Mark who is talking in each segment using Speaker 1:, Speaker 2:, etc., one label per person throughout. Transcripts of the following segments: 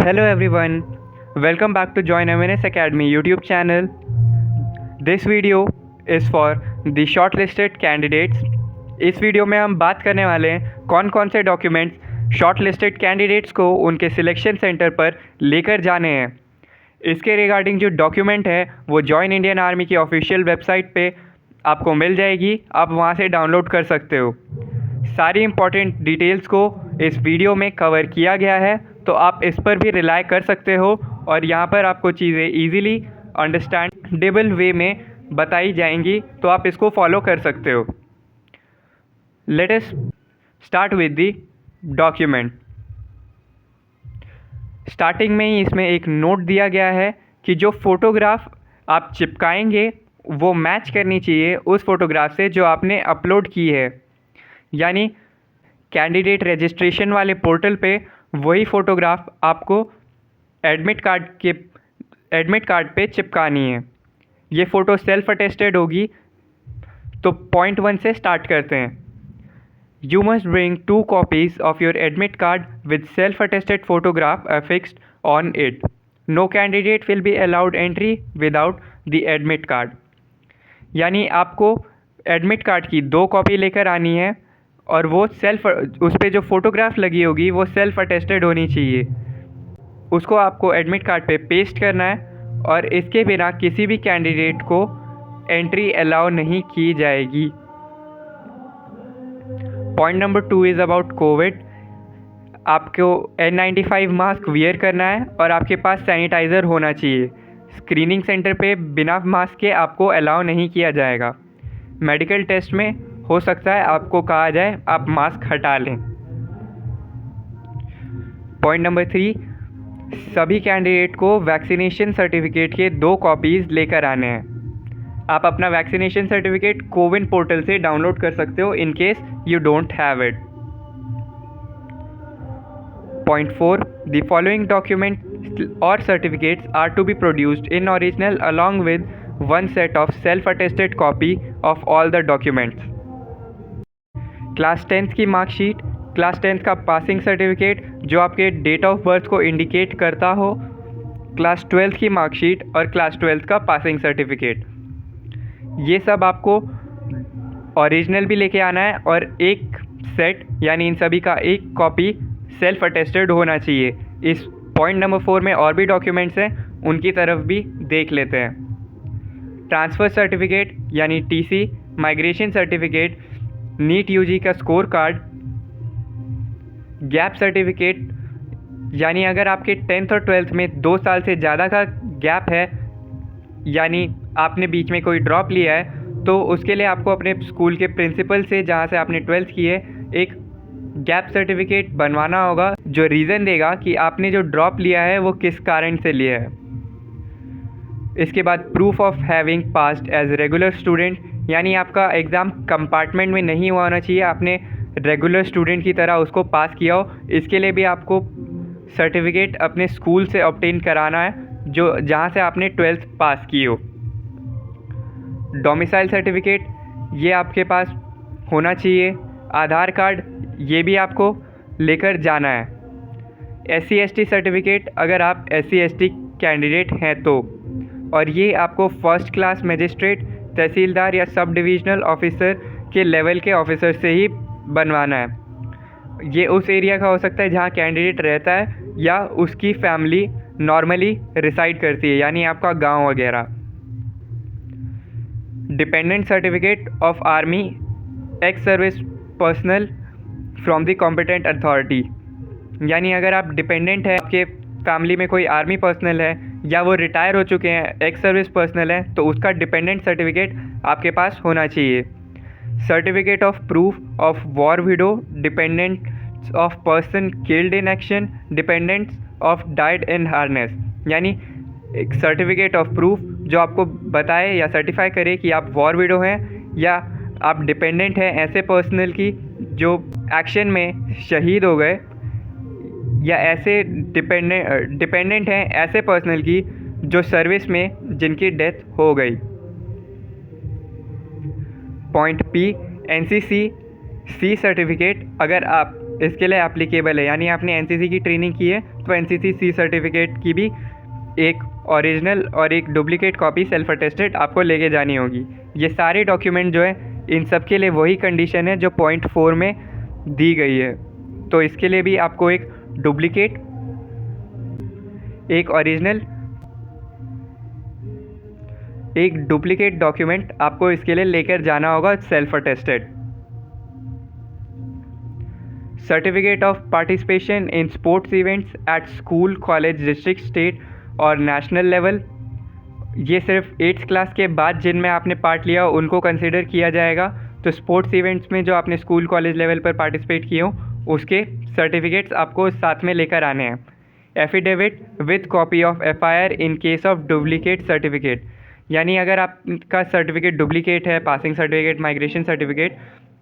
Speaker 1: Hello everyone, welcome back to Join MNS Academy YouTube channel. This video is for the shortlisted candidates. इस video में हम बात करने वाले हैं कौन कौन से डॉक्यूमेंट्स शॉर्टलिस्टेड कैंडिडेट्स को उनके सिलेक्शन सेंटर पर लेकर जाने हैं। इसके रिगार्डिंग जो डॉक्यूमेंट है वो जॉइन इंडियन आर्मी की ऑफिशियल वेबसाइट पे आपको मिल जाएगी, आप वहाँ से डाउनलोड कर सकते हो। सारी इम्पॉर्टेंट डिटेल्स को इस वीडियो में कवर किया गया है, तो आप इस पर भी रिलाई कर सकते हो और यहाँ पर आपको चीज़ें इजीली अंडरस्टैंडेबल वे में बताई जाएंगी, तो आप इसको फॉलो कर सकते हो। Let us start with the document. Starting में ही इसमें एक नोट दिया गया है कि जो फ़ोटोग्राफ आप चिपकाएंगे वो मैच करनी चाहिए उस फ़ोटोग्राफ से जो आपने अपलोड की है। यानी कैंडिडेट रजिस्ट्रेशन वाले पोर्टल पे वही फ़ोटोग्राफ आपको एडमिट कार्ड पे चिपकानी है। ये फ़ोटो सेल्फ अटेस्टेड होगी। तो पॉइंट 1 से स्टार्ट करते हैं। You must bring 2 copies of your admit card with self-attested photograph affixed on it. No candidate will be allowed entry without the admit card. यानी आपको एडमिट कार्ड की 2 copy लेकर आनी है और वो उस पर जो फ़ोटोग्राफ लगी होगी वो सेल्फ अटेस्टेड होनी चाहिए। उसको आपको एडमिट कार्ड पे पेस्ट करना है और इसके बिना किसी भी कैंडिडेट को एंट्री अलाउ नहीं की जाएगी। Point number 2 is about Covid. आपको N95 मास्क वियर करना है और आपके पास सैनिटाइज़र होना चाहिए। स्क्रीनिंग सेंटर पे बिना मास्क के आपको अलाउ नहीं किया जाएगा। मेडिकल टेस्ट में हो सकता है आपको कहा जाए आप मास्क हटा लें। पॉइंट नंबर 3, सभी कैंडिडेट को वैक्सीनेशन सर्टिफिकेट के 2 कॉपीज़ लेकर आने हैं। आप अपना वैक्सीनेशन सर्टिफिकेट कोविन पोर्टल से डाउनलोड कर सकते हो in case you don't have it. Point 4, the following document और certificates are to be produced in original along with 1 set of self attested copy of all the documents. Class 10th की marksheet, class 10th का passing certificate जो आपके date of birth को indicate करता हो, class 12th की marksheet और class 12th का पासिंग सर्टिफिकेट। ये सब आपको ओरिजिनल भी लेके आना है और एक सेट यानी इन सभी का एक कॉपी सेल्फ अटेस्टेड होना चाहिए। इस पॉइंट नंबर 4 में और भी डॉक्यूमेंट्स हैं, उनकी तरफ भी देख लेते हैं। ट्रांसफ़र सर्टिफिकेट यानी TC, migration certificate, NEET UG का स्कोर कार्ड, गैप सर्टिफिकेट यानी अगर आपके 10th और 12th में 2 साल से ज़्यादा का गैप है, यानी आपने बीच में कोई ड्रॉप लिया है, तो उसके लिए आपको अपने स्कूल के प्रिंसिपल से जहाँ से आपने 12th की है एक गैप सर्टिफिकेट बनवाना होगा जो रीज़न देगा कि आपने जो ड्रॉप लिया है वो किस कारण से लिया है। इसके बाद proof of having passed as regular student, यानी आपका एग्ज़ाम कंपार्टमेंट में नहीं हुआ होना चाहिए, आपने रेगुलर स्टूडेंट की तरह उसको पास किया हो। इसके लिए भी आपको सर्टिफिकेट अपने स्कूल से ऑब्टेन कराना है जो जहाँ से आपने 12th पास की हो। डोमिसाइल सर्टिफिकेट ये आपके पास होना चाहिए। आधार कार्ड ये भी आपको लेकर जाना है। SC ST सर्टिफिकेट अगर आप SC ST कैंडिडेट हैं तो, और ये आपको फर्स्ट क्लास मजिस्ट्रेट, तहसीलदार या सब डिविजनल ऑफिसर के लेवल के ऑफिसर से ही बनवाना है। ये उस एरिया का हो सकता है जहाँ कैंडिडेट रहता है या उसकी फैमिली नॉर्मली रिसाइड करती है, यानी आपका गांव वगैरह। Dependent certificate of army ex service personal from the competent authority, यानी अगर आप डिपेंडेंट हैं, आपके फैमिली में कोई आर्मी पर्सनल है या वो रिटायर हो चुके हैं, एक्स सर्विस पर्सनल है, तो उसका डिपेंडेंट सर्टिफिकेट आपके पास होना चाहिए। Certificate of proof of war window, dependents of person killed in action, dependents of died in harness, यानी एक सर्टिफिकेट ऑफ प्रूफ जो आपको बताए या सर्टिफाई करे कि आप वॉर विडो हैं या आप डिपेंडेंट हैं ऐसे पर्सनल की जो एक्शन में शहीद हो गए, या ऐसे डिपेंडेंट हैं ऐसे पर्सनल की जो सर्विस में जिनकी डेथ हो गई। Point P, NCC C certificate अगर आप इसके लिए एप्लीकेबल है। यानी आपने एनसीसी की ट्रेनिंग की है तो एनसीसी सी सर्टिफिकेट की भी एक ओरिजिनल और एक डुप्लीकेट कॉपी सेल्फ अटेस्टेड आपको लेके जानी होगी। ये सारे डॉक्यूमेंट जो है इन सब के लिए वही कंडीशन है जो पॉइंट 4 में दी गई है। तो इसके लिए भी आपको एक डुप्लीकेट, एक ओरिजिनल, एक डुप्लीकेट डॉक्यूमेंट आपको इसके लिए लेकर जाना होगा self attested. Certificate of participation in sports events at school, college, district, state और नेशनल लेवल, ये सिर्फ 8th क्लास के बाद जिनमें आपने पार्ट लिया उनको कंसिडर किया जाएगा। तो स्पोर्ट्स इवेंट्स में जो आपने स्कूल, कॉलेज लेवल पर पार्टिसिपेट किए हो उसके सर्टिफिकेट्स आपको साथ में लेकर आने हैं। Affidavit with copy of FIR in case of duplicate certificate, यानी अगर आपका सर्टिफिकेट डुप्लीकेट है, passing certificate, migration certificate,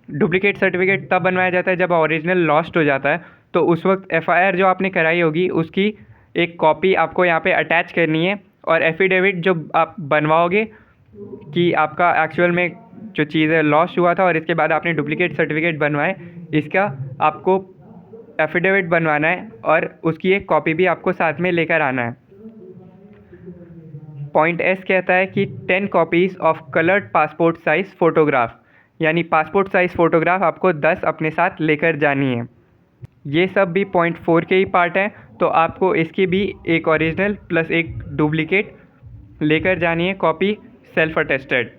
Speaker 1: duplicate certificate तब बनवाया जाता है जब ओरिजिनल लॉस्ट हो जाता है। तो उस वक्त एफआईआर जो आपने कराई होगी उसकी एक कॉपी आपको यहाँ पे अटैच करनी है, और एफिडेविट जो आप बनवाओगे कि आपका एक्चुअल में जो चीज़ है लॉस्ट हुआ था और इसके बाद आपने डुप्लीकेट सर्टिफिकेट बनवाए, इसका आपको एफिडेविट बनवाना है और उसकी एक कॉपी भी आपको साथ में लेकर आना है। पॉइंट एस कहता है कि 10 copies of coloured passport size photograph, यानी पासपोर्ट साइज़ फ़ोटोग्राफ आपको 10 अपने साथ लेकर जानी है। ये सब भी पॉइंट 4 के ही पार्ट हैं, तो आपको इसकी भी एक ओरिजिनल प्लस एक डुप्लीकेट लेकर जानी है copy self attested.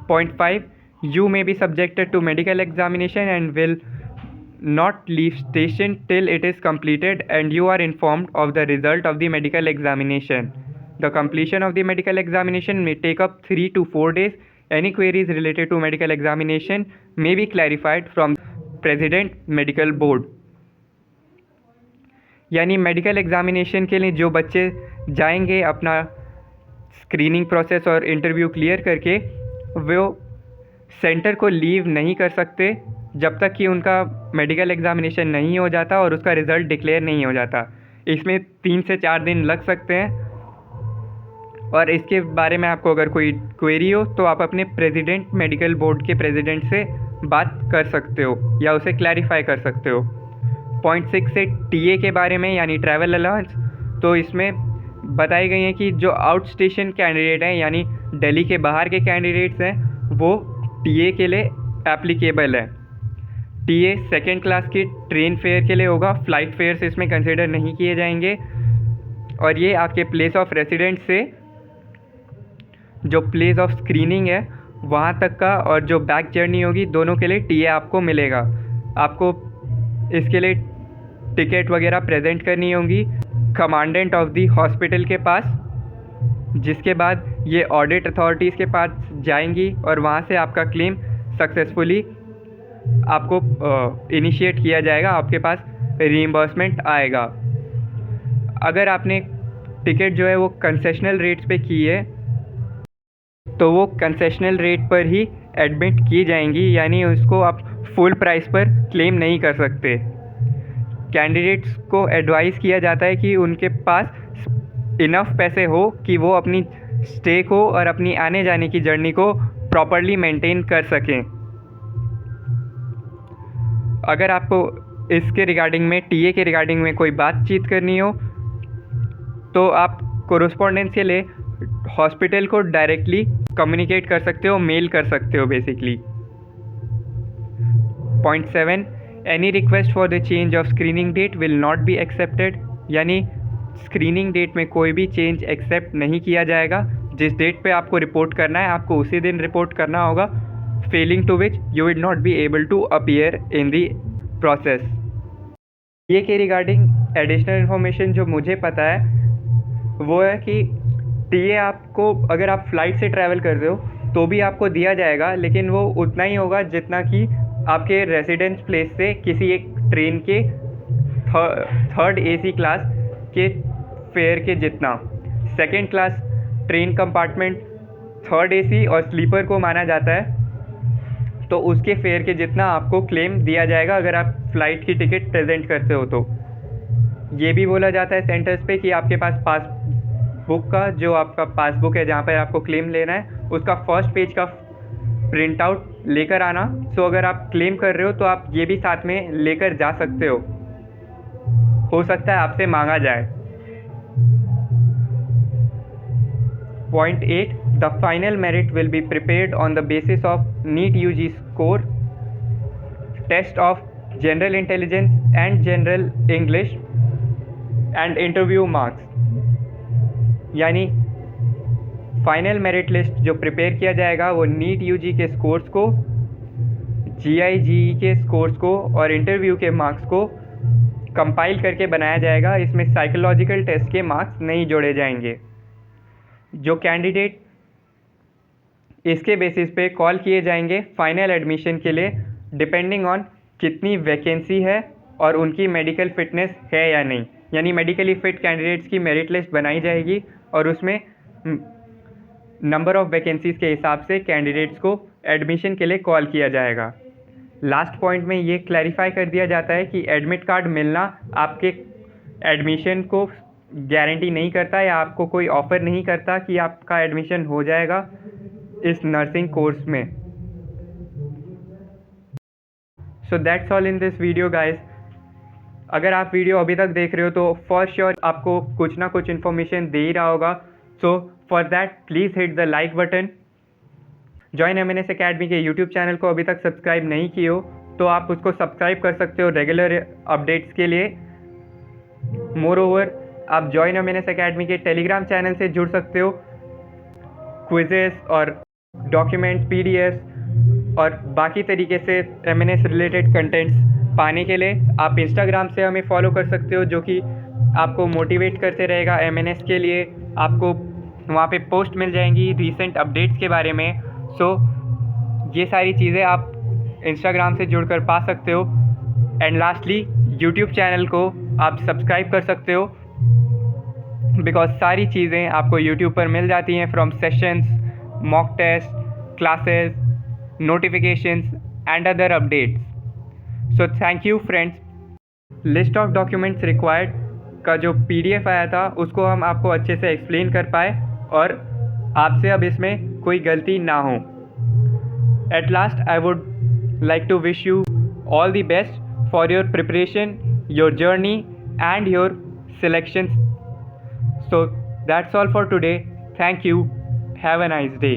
Speaker 1: Point 5, you may be subjected to medical examination and will not leave station till it is completed and you are informed of the result of the medical examination. The completion of the medical examination may take up 3 to 4 days. Any queries related to medical examination may be clarified from President Medical Board. यानी medical examination के लिए जो बच्चे जाएंगे अपना screening process और interview clear करके, वो सेंटर को लीव नहीं कर सकते जब तक कि उनका मेडिकल एग्जामिनेशन नहीं हो जाता और उसका रिज़ल्ट डिक्लेयर नहीं हो जाता। इसमें 3 से 4 दिन लग सकते हैं, और इसके बारे में आपको अगर कोई क्वेरी हो तो आप अपने प्रेसिडेंट मेडिकल बोर्ड के प्रेसिडेंट से बात कर सकते हो या उसे क्लैरिफाई कर सकते हो। पॉइंट 6 से टीए के बारे में, यानी ट्रैवल अलाउंस, तो इसमें बताई गई है कि जो आउट स्टेशन कैंडिडेट हैं यानी दिल्ली के बाहर के कैंडिडेट्स हैं वो टीए के लिए एप्लीकेबल है। टीए 2nd क्लास की ट्रेन फेयर के लिए होगा, फ़्लाइट फेयर्स इसमें कंसिडर नहीं किए जाएंगे, और ये आपके प्लेस ऑफ रेसिडेंस से जो प्लेस ऑफ स्क्रीनिंग है वहाँ तक का और जो बैक जर्नी होगी दोनों के लिए टीए आपको मिलेगा। आपको इसके लिए टिकट वगैरह प्रेजेंट करनी होगी कमांडेंट ऑफ द हॉस्पिटल के पास, जिसके बाद ये ऑडिट अथॉरिटीज़ के पास जाएंगी और वहाँ से आपका क्लेम सक्सेसफुली आपको इनिशिएट किया जाएगा, आपके पास रीइंबर्समेंट आएगा। अगर आपने टिकट जो है वो कंसेशनल रेट्स पे की है तो वो कंसेशनल रेट पर ही एडमिट की जाएंगी, यानी उसको आप फुल प्राइस पर क्लेम नहीं कर सकते। कैंडिडेट्स को एडवाइस किया जाता है कि उनके पास इनफ पैसे हो कि वो अपनी स्टे को और अपनी आने जाने की जर्नी को प्रॉपरली मेंटेन कर सकें। अगर आपको इसके रिगार्डिंग में, टीए के रिगार्डिंग में कोई बातचीत करनी हो तो आप कोरेस्पोंडेंस के लिए हॉस्पिटल को डायरेक्टली कम्युनिकेट कर सकते हो, मेल कर सकते हो basically. Point 7, any request for the change of screening date will not be accepted, यानी स्क्रीनिंग डेट में कोई भी चेंज एक्सेप्ट नहीं किया जाएगा। जिस डेट पे आपको रिपोर्ट करना है आपको उसी दिन रिपोर्ट करना होगा, failing to which you will not be able to appear in the process. ये के रिगार्डिंग एडिशनल इन्फॉर्मेशन जो मुझे पता है वो है कि टीए आपको, अगर आप फ़्लाइट से ट्रैवल कर रहे हो तो भी आपको दिया जाएगा, लेकिन वो उतना ही होगा जितना कि आपके रेसिडेंस प्लेस से किसी एक ट्रेन के 3rd AC क्लास के फेयर के जितना। 2nd class train compartment 3rd AC और स्लीपर को माना जाता है, तो उसके फेयर के जितना आपको क्लेम दिया जाएगा अगर आप फ़्लाइट की टिकट प्रेजेंट करते हो। तो ये भी बोला जाता है सेंटर्स पे कि आपके पास पासबुक का, जो आपका पासबुक है जहाँ पर आपको क्लेम लेना है, उसका फर्स्ट पेज का प्रिंट आउट लेकर आना। सो अगर आप क्लेम कर रहे हो तो आप ये भी साथ में लेकर जा सकते हो सकता है आपसे मांगा जाए। Point 8. The final merit will be prepared on the basis of NEET UG score, test of general intelligence and general English and interview marks। यानी फाइनल मेरिट लिस्ट जो प्रिपेयर किया जाएगा वो नीट यूजी के स्कोर्स को, जीआईजीई के scores को और इंटरव्यू के मार्क्स को कंपाइल करके बनाया जाएगा। इसमें साइकोलॉजिकल टेस्ट के मार्क्स नहीं जोड़े जाएंगे। जो कैंडिडेट इसके बेसिस पे कॉल किए जाएंगे फाइनल एडमिशन के लिए, डिपेंडिंग ऑन कितनी वैकेंसी है और उनकी मेडिकल फिटनेस है या नहीं। यानी मेडिकली फिट कैंडिडेट्स की मेरिट लिस्ट बनाई जाएगी और उसमें नंबर ऑफ़ वैकेंसीज़ के हिसाब से कैंडिडेट्स को एडमिशन के लिए कॉल किया जाएगा। लास्ट पॉइंट में ये क्लैरिफाई कर दिया जाता है कि एडमिट कार्ड मिलना आपके एडमिशन को गारंटी नहीं करता या आपको कोई ऑफ़र नहीं करता कि आपका एडमिशन हो जाएगा इस नर्सिंग कोर्स में। So that's all in this video guys. अगर आप वीडियो अभी तक देख रहे हो तो फॉर श्योर आपको कुछ ना कुछ इन्फॉर्मेशन दे ही रहा होगा। So for that please hit the like button. Join MNS academy के यूट्यूब चैनल को अभी तक सब्सक्राइब नहीं किए हो तो आप उसको सब्सक्राइब कर सकते हो रेगुलर अपडेट्स के लिए। मोर ओवर आप जॉइन एमएनएस अकेडमी के टेलीग्राम चैनल से जुड़ सकते हो। क्विजेस और डॉक्यूमेंट पीडीएफ और बाकी तरीके से एमएनएस रिलेटेड कंटेंट्स पाने के लिए आप इंस्टाग्राम से हमें फॉलो कर सकते हो, जो कि आपको मोटिवेट करते रहेगा एमएनएस के लिए। आपको वहाँ पे पोस्ट मिल जाएंगी रीसेंट अपडेट्स के बारे में। सो ये सारी चीज़ें आप इंस्टाग्राम से जुड़कर पा सकते हो। एंड लास्टली यूट्यूब चैनल को आप सब्सक्राइब कर सकते हो, बिकॉज सारी चीज़ें आपको यूट्यूब पर मिल जाती हैं, from sessions, mock test, classes, notifications and other updates. So thank you friends. List of documents required का जो पीडीएफ आया था उसको हम आपको अच्छे से एक्सप्लेन कर पाए और आपसे अब इसमें कोई गलती ना हो। At last I would like to wish you all the best for your preparation, your journey and your selections. So that's all for today. Thank you. Have a nice day.